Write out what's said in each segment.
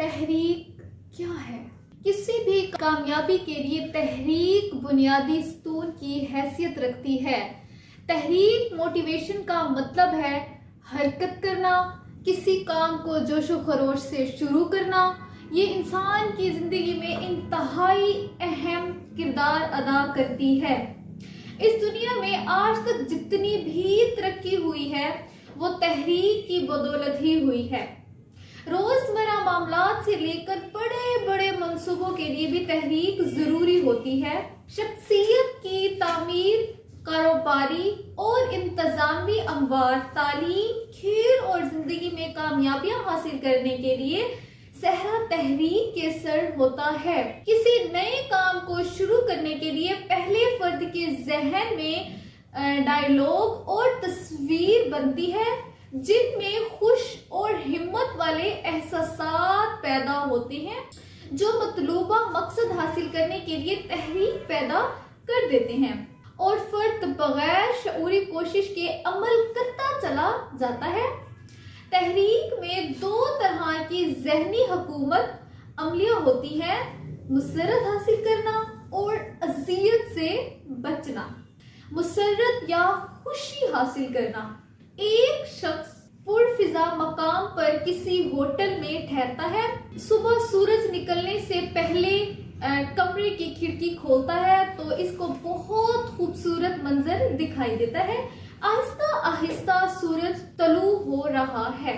تحریک کیا ہے؟ کسی بھی کامیابی کے لیے تحریک بنیادی ستون کی حیثیت رکھتی ہے۔ تحریک موٹیویشن کا مطلب ہے حرکت کرنا، کسی کام کو جوش و خروش سے شروع کرنا۔ یہ انسان کی زندگی میں انتہائی اہم کردار ادا کرتی ہے۔ اس دنیا میں آج تک جتنی بھی ترقی ہوئی ہے وہ تحریک کی بدولت ہی ہوئی ہے۔ روزمرہ معاملات سے لے کر بڑے بڑے منصوبوں کے لیے بھی تحریک ضروری ہوتی ہے۔ شخصیت کی تعمیر، کاروباری اور انتظامی امور، تعلیم، کھیل اور زندگی میں کامیابیاں حاصل کرنے کے لیے صحرا تحریک کے سر ہوتا ہے۔ کسی نئے کام کو شروع کرنے کے لیے پہلے فرد کے ذہن میں ڈائیلاگ اور تصویر بنتی ہے جن میں خوش اور ہمت والے احساسات پیدا ہوتے ہیں جو مطلوبہ مقصد حاصل کرنے کے لیے تحریک پیدا کر دیتے ہیں، اور فرد بغیر شعوری کوشش کے عمل کرتا چلا جاتا ہے۔ تحریک میں دو طرح کی ذہنی حکمت عملیاں ہوتی ہیں: مسرت حاصل کرنا اور اذیت سے بچنا۔ مسرت یا خوشی حاصل کرنا: ایک شخص پرفضا مقام پر کسی ہوٹل میں ٹھہرتا ہے۔ صبح سورج نکلنے سے پہلے کمرے کی کھڑکی کھولتا ہے تو اس کو بہت خوبصورت منظر دکھائی دیتا ہے۔ آہستہ آہستہ سورج طلوع ہو رہا ہے،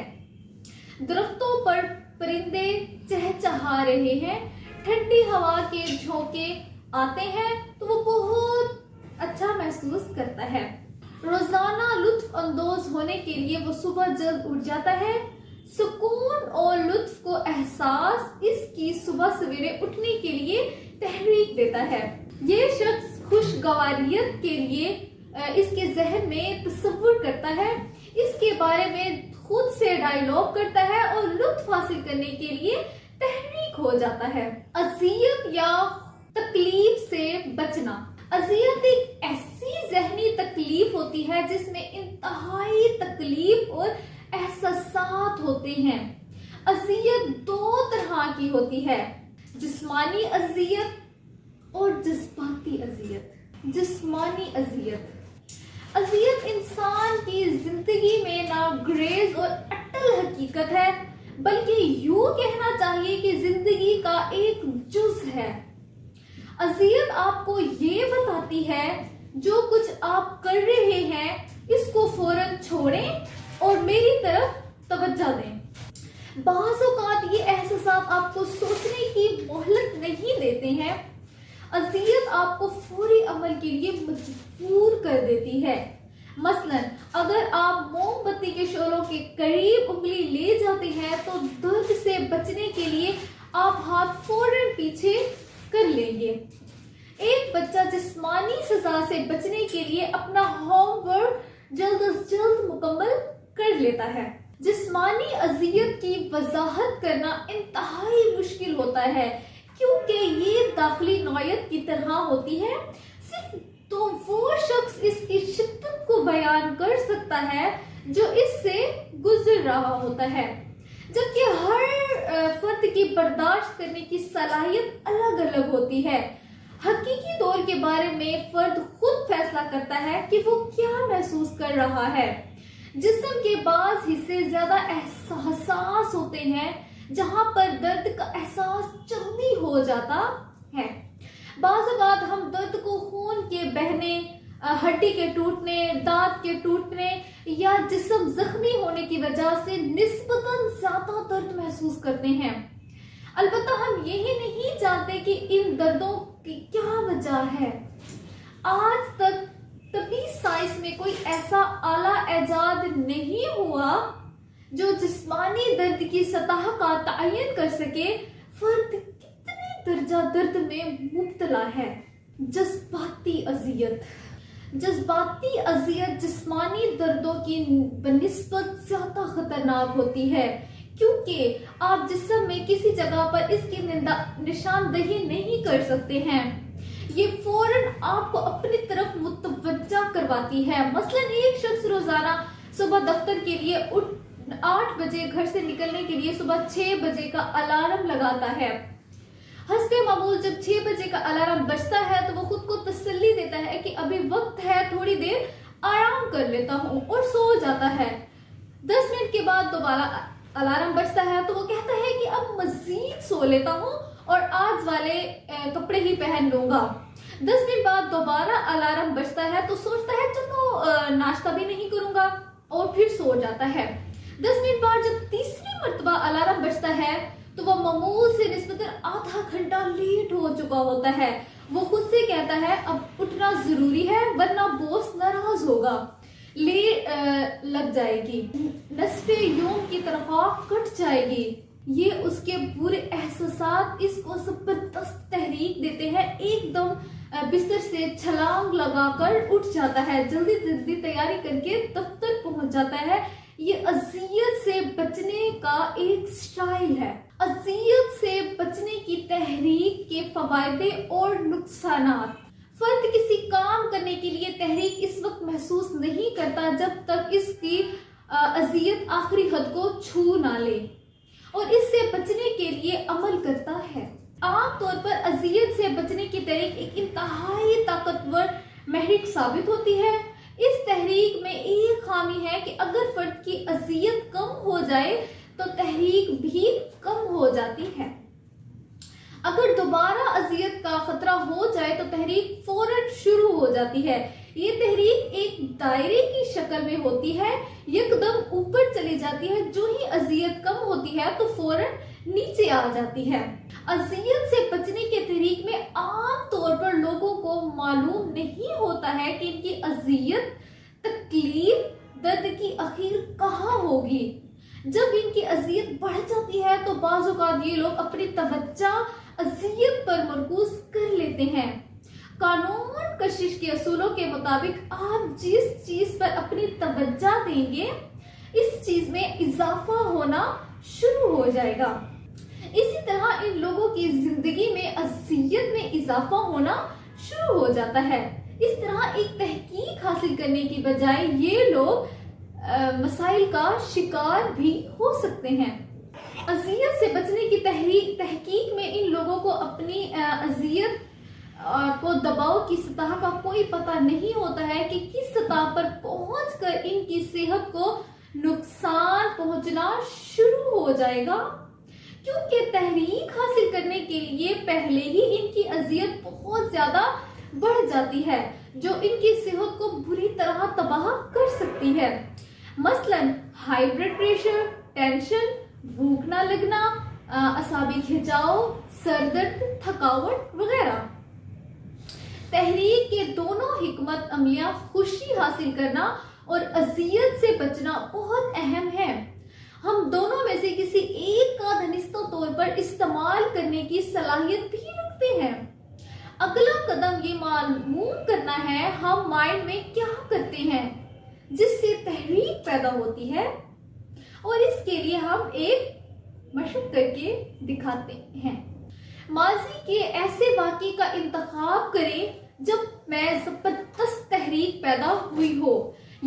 درختوں پر پرندے چہچہا رہے ہیں، ٹھنڈی ہوا کے جھونکے آتے ہیں تو وہ بہت اچھا محسوس کرتا ہے۔ روزانہ لطف اندوز ہونے کے لیے وہ صبح جلد اٹھ جاتا ہے۔ سکون اور لطف کو احساس اس کی صبح سویرے اٹھنے کے لیے تحریک دیتا ہے۔ یہ شخص خوشگواریت کے لیے اس کے ذہن میں تصور کرتا ہے، اس کے بارے میں خود سے ڈائیلاگ کرتا ہے اور لطف حاصل کرنے کے لیے تحریک ہو جاتا ہے۔ اذیت یا تکلیف سے بچنا: اذیت ایک ایسی ذہنی تکلیف ہوتی ہے جس میں انتہائی تکلیف اور احساسات ہوتے ہیں۔ اذیت دو طرح کی ہوتی ہے: جسمانی اذیت اور جذباتی اذیت۔ جسمانی اذیت انسان کی زندگی میں ناگزیر اور اٹل حقیقت ہے، بلکہ یوں کہنا چاہیے کہ زندگی کا ایک جز ہے۔ اذیت آپ کو یہ بتاتی ہے جو کچھ آپ کر رہے ہیں اس کو فوراً چھوڑیں اور میری طرف توجہ دیں۔ بعض اوقات یہ احساسات آپ کو سوچنے کی مہلت نہیں دیتے ہیں۔ اذیت آپ کو فوری عمل کے لیے مجبور کر دیتی ہے۔ مثلاً اگر آپ موم بتی کے شعلوں کے قریب انگلی لے جاتے ہیں تو درد سے بچنے کے لیے آپ ہاتھ فوراً پیچھے کر لیں گے۔ ایک بچہ جسمانی سزا سے بچنے کے لیے اپنا ہوم ورک جلد از جلد مکمل کر لیتا ہے۔ جسمانی اذیت کی وضاحت کرنا انتہائی مشکل ہوتا ہے کیونکہ یہ داخلی نوعیت کی طرح ہوتی ہے۔ صرف تو وہ شخص اس کی شدت کو بیان کر سکتا ہے جو اس سے گزر رہا ہوتا ہے، جبکہ ہر فرد کی برداشت کرنے کی صلاحیت الگ الگ ہوتی ہے۔ حقیقی دور کے بارے میں فرد خود فیصلہ کرتا ہے کہ وہ کیا محسوس کر رہا ہے۔ جسم کے بعض حصے زیادہ حساس ہوتے ہیں جہاں پر درد کا احساس جلدی ہو جاتا ہے۔ بعض اوقات ہم درد کو خون کے بہنے، ہڈی کے ٹوٹنے، دانت کے ٹوٹنے یا جسم زخمی ہونے کی وجہ سے نسبتاً زیادہ درد محسوس کرتے ہیں۔ البتہ ہم یہی نہیں جانتے کہ ان دردوں کی کیا وجہ ہے۔ آج تک طبی سائنس میں کوئی ایسا آلہ ایجاد نہیں ہوا جو جسمانی درد کی سطح کا تعین کر سکے فرد کتنے درجہ درد میں مبتلا ہے۔ جذباتی اذیت جسمانی دردوں کی بنسبت زیادہ خطرناک ہوتی ہے کیونکہ آپ جسم میں کسی جگہ پر اس کی نشاندہی نہیں کر سکتے ہیں۔ یہ فوراً آپ کو اپنی طرف متوجہ کرواتی ہے۔ مثلاً ایک شخص روزانہ صبح دفتر کے لیے 8 بجے گھر سے نکلنے کے لیے صبح 6 بجے کا الارم لگاتا ہے۔ حسب معمول جب 6 بجے کا الارم بجتا ہے تو وہ خود کو تسلی دیتا ہے کہ ابھی وقت ہے، تھوڑی دیر آرام کر لیتا ہوں، اور سو جاتا ہے۔ 10 منٹ کے بعد دوبارہ الارم بجتا ہے تو وہ کہتا ہے کہ اب مزید سو لیتا ہوں اور آج والے کپڑے ہی پہن لوں گا۔ 10 منٹ بعد دوبارہ الارم بجتا ہے تو سوچتا ہے چلو ناشتہ بھی نہیں کروں گا، اور پھر سو جاتا ہے۔ 10 منٹ بعد جب تیسری مرتبہ الارم بجتا ہے تو وہ معمول سے نسبتاً آدھا گھنٹہ لیٹ ہو چکا ہوتا ہے۔ وہ خود سے کہتا ہے اب اٹھنا ضروری ہے ورنہ باس ناراض ہوگا، لگ جائے گی، نصف یوم کی تنخواہ کٹ جائے گی۔ یہ اس کے برے احساسات اس کو زبردست تحریک دیتے ہیں۔ ایک دم بستر سے چھلانگ لگا کر اٹھ جاتا ہے، جلدی جلدی تیاری کر کے دفتر پہنچ جاتا ہے۔ یہ اذیت سے بچنے کا ایک سٹائل ہے۔ اذیت سے بچنے کی تحریک کے فوائد اور نقصانات۔ فرد کسی کام کرنے کے لیے تحریک اس وقت محسوس نہیں کرتا جب تک اس کی اذیت آخری حد کو چھو نہ لے، اور اس سے بچنے کے لیے عمل کرتا ہے۔ عام طور پر اذیت سے بچنے کی تحریک ایک انتہائی طاقتور محرک ثابت ہوتی ہے۔ اس تحریک میں ایک خامی ہے کہ اگر فرد کی اذیت کم ہو جائے تو تحریک بھی کم ہو جاتی ہے۔ اگر دوبارہ اذیت کا خطرہ ہو جائے تو تحریک فوراً شروع ہو جاتی ہے۔ یہ تحریک ایک دائرے کی شکل میں ہوتی ہے، یکدم اوپر چلی جاتی ہے، جو ہی اذیت کم ہوتی ہے تو فوراً نیچے آ جاتی ہے۔ اذیت سے بچنے کے تحریک میں عام طور پر لوگوں کو معلوم نہیں ہوتا ہے کہ ان کی اذیت، تکلیف، درد کی اخیر کہاں ہوگی۔ جب ان کی اذیت بڑھ جاتی ہے تو بعض اوقات یہ لوگ اپنی توجہ اذیت پر مرکوز کر لیتے ہیں۔ قانون کشش کے اصولوں کے مطابق آپ جس چیز پر اپنی توجہ دیں گے اس چیز میں اضافہ ہونا شروع ہو جائے گا۔ اسی طرح ان لوگوں کی زندگی میں اذیت میں اضافہ ہونا شروع ہو جاتا ہے۔ اس طرح ایک تحقیق حاصل کرنے کی بجائے یہ لوگ مسائل کا شکار بھی ہو سکتے ہیں۔ اذیت سے بچنے کی تحقیق میں ان لوگوں کو اپنی اذیت کو دباؤ کی سطح کا کوئی پتہ نہیں ہوتا ہے کہ کس سطح پر پہنچ کر ان کی صحت کو نقصان پہنچنا شروع ہو جائے گا، کیونکہ تحریک حاصل کرنے کے لیے پہلے ہی ان کی اذیت بہت زیادہ بڑھ جاتی ہے، جو ان کی صحت کو بری طرح تباہ کر سکتی ہے۔ مثلاً ہائی بلڈ پریشر، ٹینشن، بھوک نہ لگنا، اعصابی کھنچاؤ، سر درد، تھکاوٹ وغیرہ۔ تحریک کے دونوں حکمت عملیاں خوشی حاصل کرنا اور اذیت سے بچنا بہت اہم ہے۔ ہم دونوں میں سے کسی ایک کا دھنستہ طور پر استعمال کرنے کی صلاحیت بھی رکھتے ہیں۔ اگلا قدم یہ معلوم کرنا ہے ہم مائنڈ میں کیا کرتے ہیں جس سے تحریک پیدا ہوتی ہے، اور اس کے لیے ہم ایک مشق کر کے دکھاتے ہیں۔ ماضی کے ایسے واقعے کا انتخاب کریں جب میں زبردست تحریک پیدا ہوئی ہو۔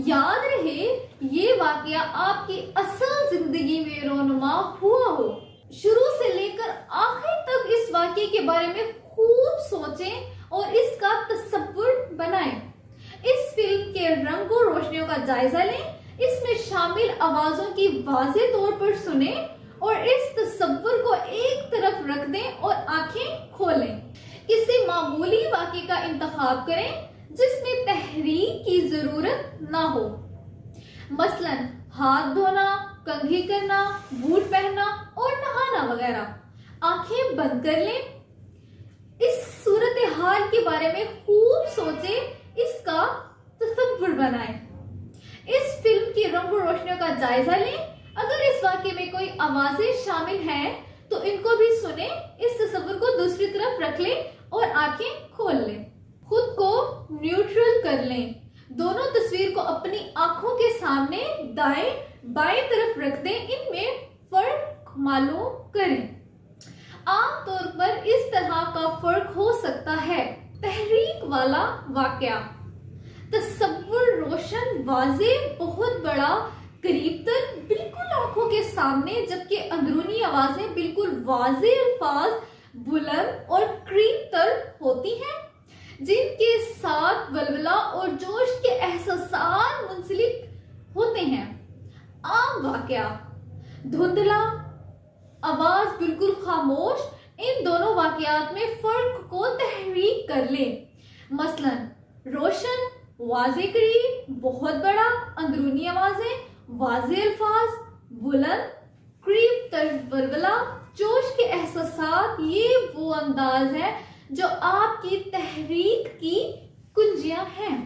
یاد رہے یہ واقعہ آپ کی اصل زندگی میں رونما ہوا ہو۔ شروع سے لے کر آخر تک اس واقعے کے بارے میں خوب سوچیں اور اس کا تصور بنائیں۔ اس فلم کے رنگ و روشنیوں کا جائزہ لیں، اس میں شامل آوازوں کی واضح طور پر سنیں اور اس تصور کو ایک طرف رکھ دیں اور آنکھیں کھولیں۔ کسی معمولی واقعے کا انتخاب کریں جس میں تحریک کی ضرورت نہ ہو، مثلاً ہاتھ دھونا، کنگھی کرنا، بوٹ پہننا اور نہانا وغیرہ۔ آنکھیں بند کر لیں، اس صورتحال کے بارے میں خوب سوچیں، اس کا تصور بنائیں۔ اس فلم کی رنگ و روشنیوں کا جائزہ لیں، اگر اس واقعے میں کوئی آوازیں شامل ہیں تو ان کو بھی سنیں، اس تصور کو دوسری طرف رکھ لیں اور آنکھیں کھول لیں۔ خود کو نیوٹرل کر لیں، دونوں تصویر کو اپنی آنکھوں کے سامنے دائیں بائیں طرف رکھ دیں، ان میں فرق معلوم کریں۔ عام طور پر اس طرح کا فرق ہو سکتا ہے: تحریک والا واقعہ، تصور روشن، واضح، بہت بڑا، قریب تر بالکل آنکھوں کے سامنے، جبکہ اندرونی آوازیں بالکل واضح الفاظ، بلند اور قریب تر ہوتی ہیں، جن کے ساتھ ولولہ اور جوش کے احساسات منسلک ہوتے ہیں۔ عام واقعہ: دھندلا، آواز بالکل خاموش۔ ان دونوں واقعات میں فرق کو تحریک کر لیں۔ مثلا روشن، واضح قریب، بہت بڑا، اندرونی آوازیں، واضح الفاظ، بلند، قریب تر ولولہ، جوش کے احساسات۔ یہ وہ انداز ہے جو آپ کی تحریک کی کنجیاں ہیں۔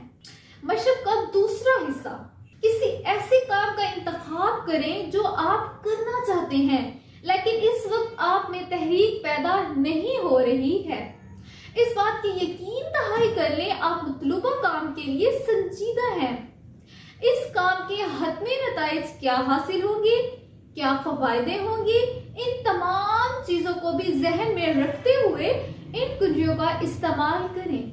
مشق کا دوسرا حصہ: کسی ایسے کام کا انتخاب کریں جو آپ کرنا چاہتے ہیں لیکن اس وقت آپ میں تحریک پیدا نہیں ہو رہی ہے۔ اس بات کی یقین دہانی کر لیں آپ مطلوبہ کام کے لیے سنجیدہ ہیں۔ اس کام کے حتمی نتائج کیا حاصل ہوں گے، کیا فوائد ہوں گے، ان تمام چیزوں کو بھی ذہن میں رکھتے ہوئے ان کنجیوں کا استعمال کریں۔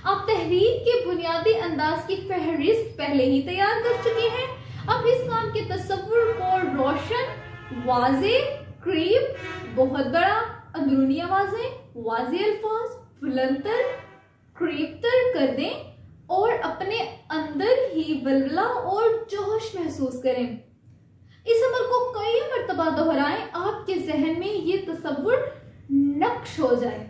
آپ تحریک کے بنیادی انداز کی فہرست پہلے ہی تیار کر چکے ہیں۔ اب اس کام کے تصور کو روشن، واضح، قریب، بہت بڑا، اندرونی آوازیں، واضح الفاظ، بلند تر، قریب تر کر دیں اور اپنے اندر ہی ولولہ اور جوش محسوس کریں۔ اس عمل کو کئی مرتبہ دہرائیں، آپ کے ذہن میں یہ تصور نقش ہو جائے۔